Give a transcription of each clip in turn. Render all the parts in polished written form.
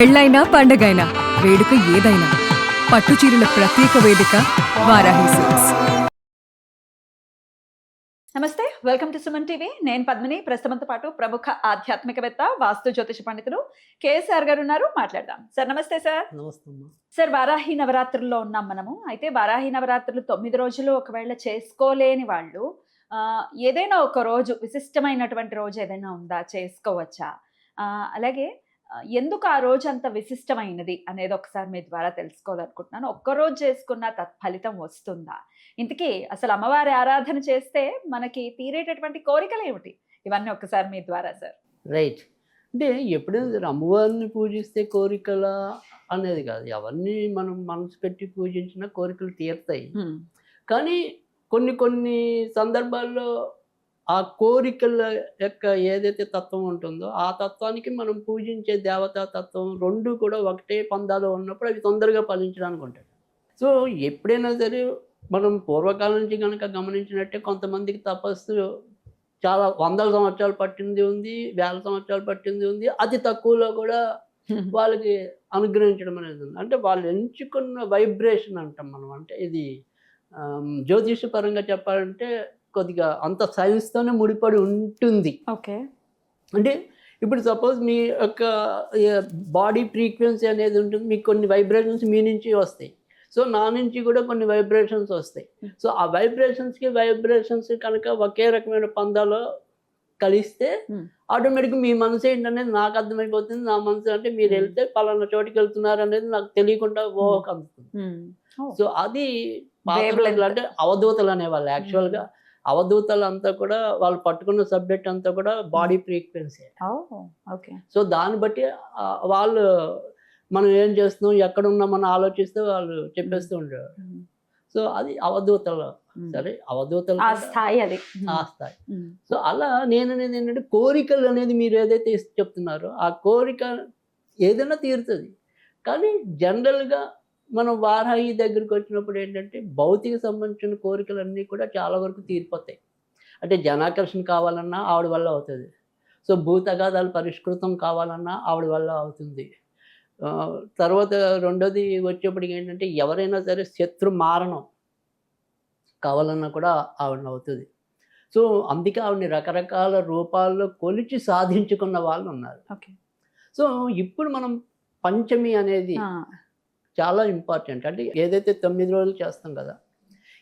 పెళ్ళైనా పండగైనా వేడుక ఏదైనా పట్టు చీరల ప్రత్యేక వేదిక వారాహి సిల్క్స్. నమస్తే, వెల్కమ్ టు సుమన్ టీవీ. నేను పద్మిని. ప్రస్తుతంతో పాటు ప్రముఖ ఆధ్యాత్మికవేత్త, వాస్తు జ్యోతిష పండితులు కేఎస్ఆర్ గారు ఉన్నారు. మాట్లాడదాం. సార్ నమస్తే. సార్ నమస్తే. సార్, వారాహి నవరాత్రుల్లో ఉన్నాం మనము. అయితే వారాహి నవరాత్రులు 9 రోజులు ఒకవేళ చేసుకోలేని వాళ్ళు ఏదైనా ఒక రోజు, విశిష్టమైనటువంటి రోజు ఏదైనా ఉందా, చేసుకోవచ్చా? అలాగే ఎందుకు ఆ రోజు అంత విశిష్టమైనది అనేది ఒకసారి మీ ద్వారా తెలుసుకోవాలనుకుంటున్నాను. ఒక్కరోజు చేసుకున్న తత్ఫలితం వస్తుందా? ఇంతకీ అసలు అమ్మవారి ఆరాధన చేస్తే మనకి తీరేటటువంటి కోరికలు ఏమిటి? ఇవన్నీ ఒక్కసారి మీ ద్వారా సార్. రైట్. అంటే ఎప్పుడైనా అమ్మవారిని పూజిస్తే కోరికల అనేది కాదు, ఎవరిని మనం మనసు పెట్టి పూజించినా కోరికలు తీరుతాయి. కానీ కొన్ని కొన్ని సందర్భాల్లో ఆ కోరికల యొక్క ఏదైతే తత్వం ఉంటుందో ఆ తత్వానికి మనం పూజించే దేవతా తత్వం రెండు కూడా ఒకటే పందాలో ఉన్నప్పుడు అవి తొందరగా ఫలించడానికి ఉంటాయి. సో ఎప్పుడైనా సరే మనం పూర్వకాలం నుంచి కనుక గమనించినట్టే కొంతమందికి తపస్సు చాలా వందల సంవత్సరాలు పట్టింది ఉంది, వేల సంవత్సరాలు పట్టింది ఉంది. అతి తక్కువలో కూడా వాళ్ళకి అనుగ్రహించడం అనేది ఉంది. అంటే వాళ్ళు ఎంచుకున్న వైబ్రేషన్ అంటాం మనం. అంటే ఇది జ్యోతిషపరంగా చెప్పాలంటే కొద్దిగా అంత సైన్స్తోనే ముడిపడి ఉంటుంది. ఓకే. అంటే ఇప్పుడు సపోజ్ మీ యొక్క బాడీ ఫ్రీక్వెన్సీ అనేది ఉంటుంది, మీకు కొన్ని వైబ్రేషన్స్ మీ నుంచి వస్తాయి. సో నా నుంచి కూడా కొన్ని వైబ్రేషన్స్ వస్తాయి. సో ఆ వైబ్రేషన్స్ కనుక ఒకే రకమైన పందాలో కలిస్తే ఆటోమేటిక్గా మీ మనసు ఏంటనేది నాకు అర్థమైపోతుంది. నా మనసు అంటే మీరు వెళ్తే పలానా చోటుకి వెళ్తున్నారు అనేది నాకు తెలియకుండా అందుతుంది. సో అది అంటే అవధూతలు అనేవాళ్ళు. యాక్చువల్గా అవధూతలు అంతా కూడా వాళ్ళు పట్టుకున్న సబ్జెక్ట్ అంతా కూడా బాడీ ఫ్రీక్వెన్సీ. సో దాన్ని బట్టి వాళ్ళు మనం ఏం చేస్తున్నాం, ఎక్కడ ఉన్నామని ఆలోచిస్తే వాళ్ళు చెప్పేస్తూ ఉండేవారు. సో అది అవధూతలు. సరే, అవధూతలు ఆ స్థాయి అది. ఆ స్థాయి. సో అలా నేను అనేది ఏంటంటే కోరికలు అనేది మీరు ఏదైతే చెప్తున్నారో ఆ కోరిక ఏదైనా తీరుతుంది. కానీ జనరల్గా మనం వారాహి దగ్గరికి వచ్చినప్పుడు ఏంటంటే భౌతిక సంబంధించిన కోరికలన్నీ కూడా చాలా వరకు తీరిపోతాయి. అంటే జనాకర్షణ కావాలన్నా ఆవిడ వల్ల అవుతుంది. సో భూతగాదాలు పరిష్కృతం కావాలన్నా ఆవిడ వల్ల అవుతుంది. తర్వాత రెండోది వచ్చేప్పటికి ఏంటంటే ఎవరైనా సరే శత్రు మారణం కావాలన్నా కూడా ఆవిడ అవుతుంది. సో అందుకే ఆవిడని రకరకాల రూపాల్లో కొలిచి సాధించుకున్న వాళ్ళు ఉన్నారు. సో ఇప్పుడు మనం పంచమి అనేది చాలా ఇంపార్టెంట్. అంటే ఏదైతే 9 రోజులు చేస్తాం కదా,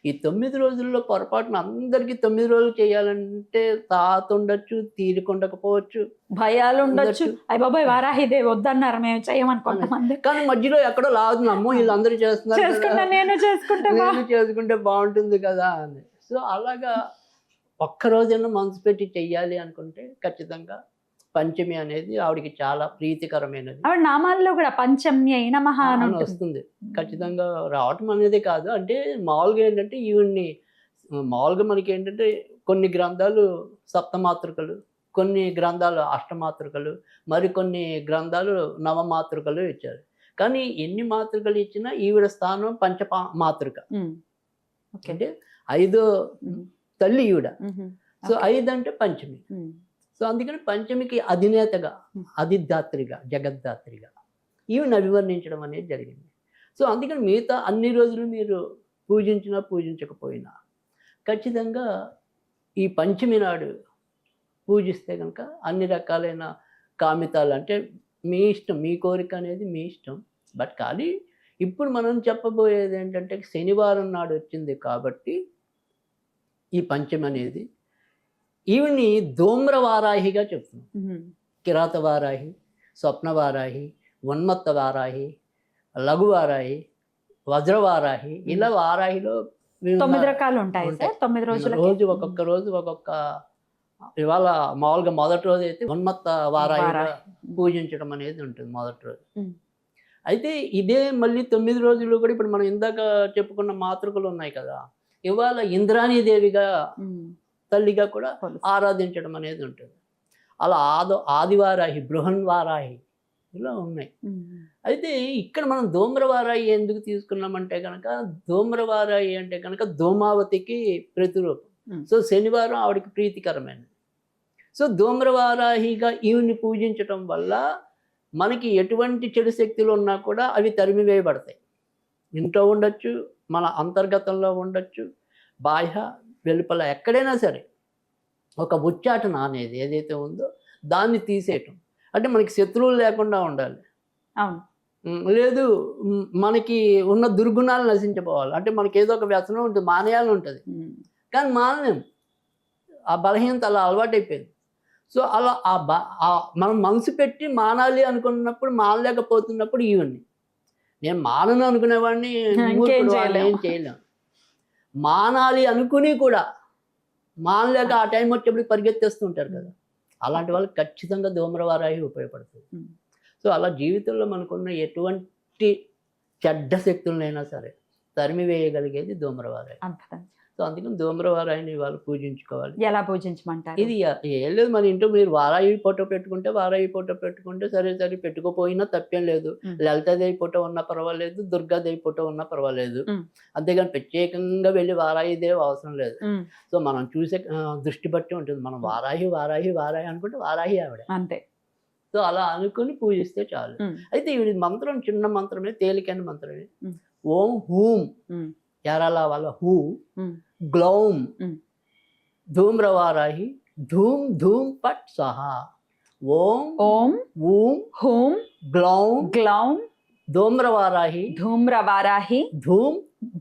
ఈ 9 రోజుల్లో పొరపాటున అందరికీ 9 రోజులు చేయాలంటే తాత ఉండొచ్చు, తీరికొండకపోవచ్చు, భయాలు ఉండొచ్చు. అయ్య బాబాయ్, వారాహిదేవి వద్దన్నారు, మేము చేయమనుకుంటామండి. కానీ మధ్యలో ఎక్కడో లాగుతున్నాము, వీళ్ళందరూ చేస్తున్నారు, నేను చేసుకుంటే బాగుంటుంది కదా అని. సో అలాగా ఒక్కరోజైనా మనసు పెట్టి చెయ్యాలి అనుకుంటే ఖచ్చితంగా పంచమి అనేది ఆవిడకి చాలా ప్రీతికరమైనది. ఆవిడ నామాల్లో కూడా పంచమ్యై నమః అని వస్తుంది. ఖచ్చితంగా రావటం అనేది కాదు. అంటే మామూలుగా ఏంటంటే ఈవిడ్ని మామూలుగా మనకి ఏంటంటే కొన్ని గ్రంథాలు సప్తమాతృకలు, కొన్ని గ్రంథాలు అష్టమాతృకలు, మరికొన్ని గ్రంథాలు నవమాతృకలు ఇచ్చారు. కానీ ఎన్ని మాతృకలు ఇచ్చినా ఈవిడ స్థానం మాతృక. అంటే 5వ తల్లి ఈవిడ. సో 5 అంటే పంచమి. సో అందుకని పంచమికి అధినేతగా, అధిదాత్రిగా, జగద్దాత్రిగా ఈవిని అభివర్ణించడం అనేది జరిగింది. సో అందుకని మిగతా అన్ని రోజులు మీరు పూజించినా పూజించకపోయినా ఖచ్చితంగా ఈ పంచమి నాడు పూజిస్తే కనుక అన్ని రకాలైన కామితాలు, అంటే మీ ఇష్టం, మీ కోరిక అనేది మీ ఇష్టం. బట్ కానీ ఇప్పుడు మనం చెప్పబోయేది ఏంటంటే శనివారం నాడు వచ్చింది కాబట్టి ఈ పంచమి అనేది ఈవిని ధూమ్రవారాహిగా చెప్తున్నాం. కిరాత వారాహి, స్వప్న వారాహి, ఉన్మత్త వారాహి, లఘు వారాహి, వజ్రవారాహి, ఇలా వారాహిలో 9 రకాలు ఉంటాయి. 9 రోజు ఒక్కొక్క ఇవాళ మామూలుగా మొదటి రోజు అయితే ఉన్మత్త వారాహిగా పూజించడం అనేది ఉంటుంది మొదటి రోజు. అయితే ఇదే మళ్ళీ 9 రోజులు కూడా ఇప్పుడు మనం ఇందాక చెప్పుకున్న మాతృకలు ఉన్నాయి కదా, ఇవాళ ఇంద్రాణీదేవిగా తల్లిగా కూడా ఆరాధించడం అనేది ఉంటుంది. అలా ఆదివారాహి, బృహన్వారాహి ఇలా ఉన్నాయి. అయితే ఇక్కడ మనం ధూమ్రవారాయి ఎందుకు తీసుకున్నామంటే కనుక, ధూమ్రవారాయి అంటే కనుక ధూమావతికి ప్రతిరూపం. సో శనివారం ఆవిడకి ప్రీతికరమైనది. సో ధూమ్రవారాహిగా ఈవిని పూజించటం వల్ల మనకి ఎటువంటి చెడు శక్తులు ఉన్నా కూడా అవి తరిమివేయబడతాయి. ఇంట్లో ఉండొచ్చు, మన అంతర్గతంలో ఉండొచ్చు, బాహ్య వెలుపల ఎక్కడైనా సరే ఒక ఉచ్చాటన అనేది ఏదైతే ఉందో దాన్ని తీసేయటం. అంటే మనకి శత్రువులు లేకుండా ఉండాలి. అవును. లేదు మనకి ఉన్న దుర్గుణాలు నశించిపోవాలి. అంటే మనకి ఏదో ఒక వ్యసనం ఉంటుంది, మానేయాలని ఉంటుంది, కానీ మానలేం. ఆ బలహీనత అలా అలవాటైపోయింది. సో అలా మనం మనసు పెట్టి మానాలి అనుకున్నప్పుడు మానలేకపోతున్నప్పుడు ఇవన్నీ నేను మానను అనుకునేవాడిని ఏం చేయలేం. మానాలి అనుకుని కూడా మానలేక ఆ టైం వచ్చేప్పుడు పరిగెత్తేస్తుంటారు కదా, అలాంటి వాళ్ళకి ఖచ్చితంగా ధూమ్రవారాహి ఉపయోగపడుతుంది. సో అలా జీవితంలో మనకున్న ఎటువంటి చెడ్డ శక్తులనైనా సరే తరిమి వేయగలిగేది ధూమ్రవారాహి. సో అందుకని ధూమ్రవారాహిని వాళ్ళు పూజించుకోవాలి. ఎలా పూజించమంటారు? ఇది ఏం లేదు, మన ఇంట్లో మీరు వారాహి ఫోటో పెట్టుకుంటే సరే పెట్టుకోపోయినా తప్పేం లేదు. లలితాదేవి ఫోటో ఉన్నా పర్వాలేదు, దుర్గాదేవి ఫోటో ఉన్నా పర్వాలేదు. అంతేగాని ప్రత్యేకంగా వెళ్ళి వారాహిదేవి అవసరం లేదు. సో మనం చూసే దృష్టి బట్టి ఉంటుంది. మనం వారాహి అనుకుంటే వారాహి ఆవిడ అంతే. సో అలా అనుకుని పూజిస్తే చాలు. అయితే ఈ మంత్రం చిన్న మంత్రమే, తేలికైన మంత్రమే. ఓం హూం యారాల వాళ్ళ హూ గ్లౌం ధూమ్రవారాహి ధూమ్ ధూమ్ పట్ సహా. ఓం ఓం ఊం హూం గ్లౌం గ్లౌం ధూమ్రవారాహి ధూమ్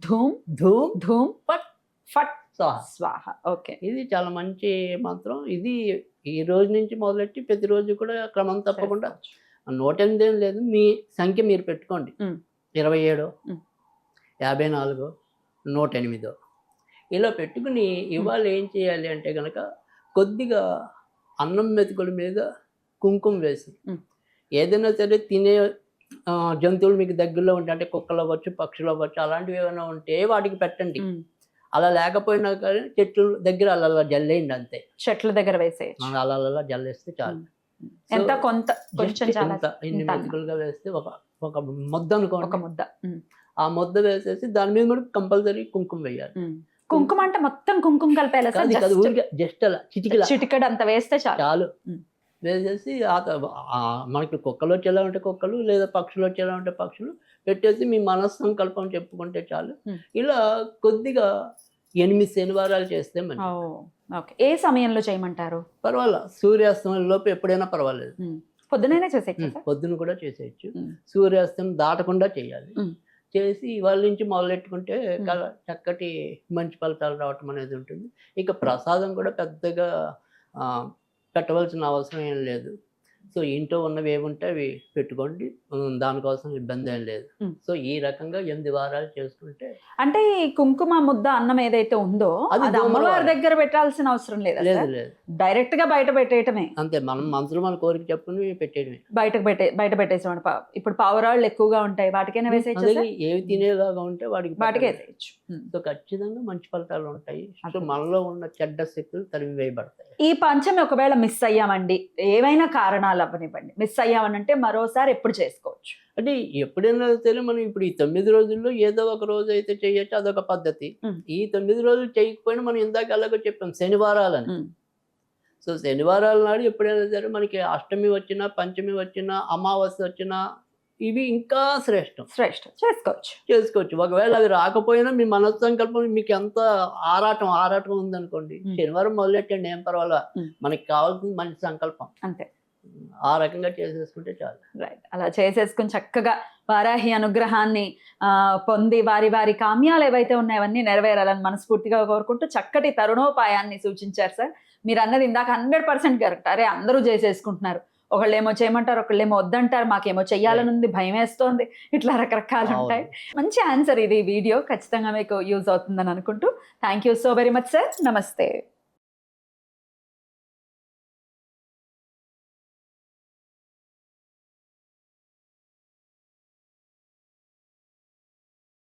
ధూమ్ ధూమ్ ధూమ్ పట్ ఫట్ స్వాహ స్వాహ. ఓకే, ఇది చాలా మంచి మంత్రం. ఇది ఈ రోజు నుంచి మొదలెట్టి ప్రతిరోజు కూడా క్రమం తప్పకుండా 108 ఏం లేదు, మీ సంఖ్య మీరు పెట్టుకోండి. 27, 54, 108 ఇలా పెట్టుకుని ఇవాళ ఏం చేయాలి అంటే కనుక కొద్దిగా అన్నం మెతుకుల మీద కుంకుమ వేసి, ఏదైనా సరే తినే జంతువులు మీకు దగ్గరలో ఉంటే, అంటే కుక్కలు అవ్వచ్చు, పక్షులు అవ్వచ్చు, అలాంటివి ఏమైనా ఉంటే వాటికి పెట్టండి. అలా లేకపోయినా కానీ చెట్ల దగ్గర అలా జల్లేయండి అంతే. చెట్ల దగ్గర వేసేయచ్చు, అలా జల్లేస్తే చాలు. ఎంత కొంచెం ఇన్ని మెతుకులుగా వేస్తే ఒక ముద్ద అనుకోండి, ఒక ముద్ద. ఆ ముద్ద వేసేసి దాని మీద కూడా కంపల్సరీ కుంకుమ వేయాలి. కుంకుమ అంటే మొత్తం కుంకుమ కలిపేలా? జస్ట్ అలా చిటికెడు అంత వేస్తే చాలు. వేసేసి మనకి కుక్కలు వచ్చేలా ఉంటే కుక్కలు, లేదా పక్షులు వచ్చేలా ఉంటే పక్షులు పెట్టేసి మీ మనస్సంకల్పం చెప్పుకుంటే చాలు. ఇలా కొద్దిగా 8 శనివారాలు చేస్తే మంచిది. ఏ సమయంలో చేయమంటారు? పర్వాలా, సూర్యాస్తమయం లోపు ఎప్పుడైనా పర్వాలేదు. పొద్దునైనా చేసేయచ్చు, పొద్దున కూడా చేసేయచ్చు. సూర్యాస్తమయం దాటకుండా చేయాలి. చేసి ఇవాళ నుంచి మొదలెట్టుకుంటే చక్కటి మంచి ఫలితాలు రావటం అనేది ఉంటుంది. ఇక ప్రసాదం కూడా పెద్దగా పెట్టవలసిన అవసరం ఏం లేదు. సో ఇంట్లో ఉన్నవి ఏముంటే అవి పెట్టుకోండి, దానికోసం ఇబ్బంది ఏం లేదు. సో ఈ రకంగా 8 వారాలు చేసుకుంటే, అంటే ఈ కుంకుమ ముద్ద అన్నం ఏదైతే ఉందో అది అమ్మవారి దగ్గర పెట్టాల్సిన అవసరం లేదు. డైరెక్ట్ గా బయట పెట్టేయటమే అంతే. మనం మనసులో మన కోరిక చెప్పుకుని పెట్టేయడమే. బయట పెట్టేసాం. ఇప్పుడు పావురాళ్ళు ఎక్కువగా ఉంటాయి, వాటికైనా వేసేయచ్చు. ఏవి తినేలాగా ఉంటే వాటికి వేసేయచ్చు. సో ఖచ్చితంగా మంచి ఫలితాలు ఉంటాయి. సో మనలో ఉన్న చెడ్డ శక్తులు తరిమి వేయబడతాయి. ఈ పంచమి ఒకవేళ మిస్ అయ్యామండి, ఏవైనా కారణాలు అవ్వనివ్వండి, మిస్ అయ్యామనంటే మరోసారి ఎప్పుడు చేసుకోవచ్చు? అంటే ఎప్పుడైనా సరే మనం ఇప్పుడు ఈ 9 రోజుల్లో ఏదో ఒక రోజు అయితే చేయొచ్చు, అదొక పద్ధతి. ఈ 9 రోజులు చేయకపోయినా మనం ఇందాక అలాగో చెప్పాం శనివారాలని. సో శనివారాల నాడు ఎప్పుడైనా సరే మనకి అష్టమి వచ్చినా, పంచమి వచ్చినా, అమావాస్య వచ్చినా ఇవి ఇంకా శ్రేష్టం చేసుకోవచ్చు. ఒకవేళ అవి రాకపోయినా మీ మనస్సంకల్పం మీకు ఎంత ఆరాటం ఉందనుకోండి, శనివారం మొదలెట్టండి, ఏం పర్వాలా. మనకి కావాల్సింది మంచి సంకల్పం అంతే. ఆ రకంగా చేసేసుకుంటే చాలు. రైట్. అలా చేసేసుకుని చక్కగా వారాహి అనుగ్రహాన్ని పొంది వారి కామ్యాలు ఏవైతే ఉన్నాయో అవన్నీ నెరవేరాలని మనస్ఫూర్తిగా కోరుకుంటూ చక్కటి తరుణోపాయాన్ని సూచించారు సార్. మీరు అన్నది ఇందాక 100% కరెక్ట్. అరే అందరూ చేసేసుకుంటున్నారు, ఒకళ్ళేమో చేయమంటారు, ఒకళ్ళేమో వద్దంటారు, మాకేమో చెయ్యాలని ఉంది, భయం వేస్తోంది, ఇట్లా రకరకాలు ఉంటాయి. మంచి ఆన్సర్ ఇది. వీడియో ఖచ్చితంగా మీకు యూజ్ అవుతుందని అనుకుంటూ thank you so very much sir. నమస్తే.